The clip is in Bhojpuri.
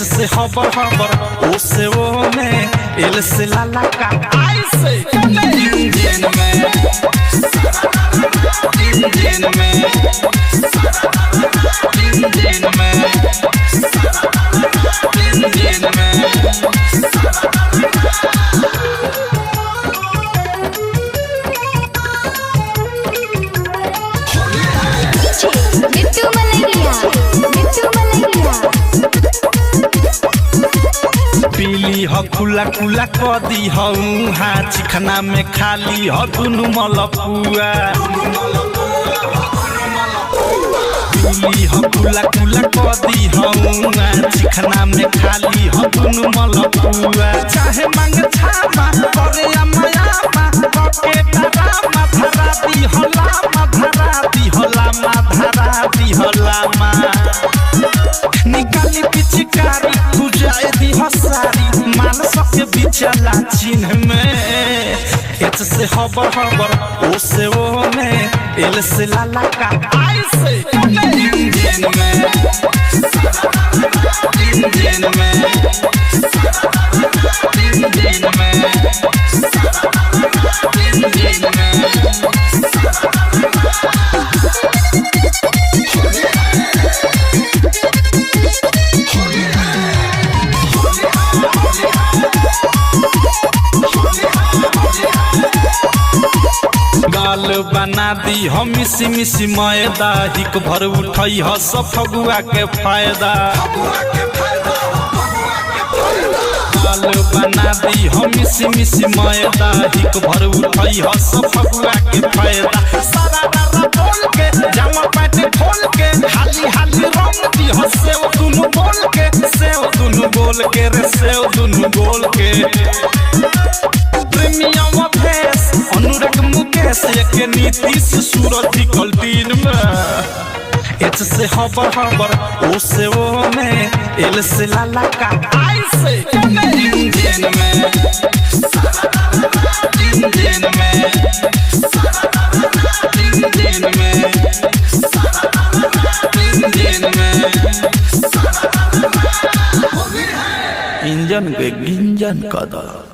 से खबर खबर उससे वो में इल से लाला का ऐसे इंजन में इंजन में इंजन में इंजन में पीली ह खुला खुला कदी हूँ हाँ चिखना में खाली ह दुनु मलपुआ पीली ह खुला खुला कदी हूँ हाँ चिखना में खाली ह दुनु मलपुआ चाहे मांग छामा करे अमायामा बके डरामा धरा दी हलामा धरा दी हलामा धरा दी हलामा निकाली पिचकारी बुझाए दी हसारी मान सके बिचला चिन्ह में एच से खबर खबर ओ से वो में एल से लाला का ऐसे इंजन में इंजन में इंजन में इंजन में गाल बना दी हम मिसी मिसी मैदा हिक भर उठई ह सब फगुआ के फायदा गाल बना दी हम मिसी मिसी मैदा हिक भर उठई ह सब फगुआ के फायदा सारा डरा बोल के जामा पैंट खोल के हाली हाली रंग दी ह सेव दुनु बोल के सेव दुनु बोल के रे सेव दुनु बोल के प्रेमियम फेस अनुराग मुकेश के नीतीश सूरज कल्टीन में एच से खबर खबर ओ से वो में एल से लाला का ऐसे इंजन में इंजन में इंजन में इंजन में इंजन के गिंजन कदर।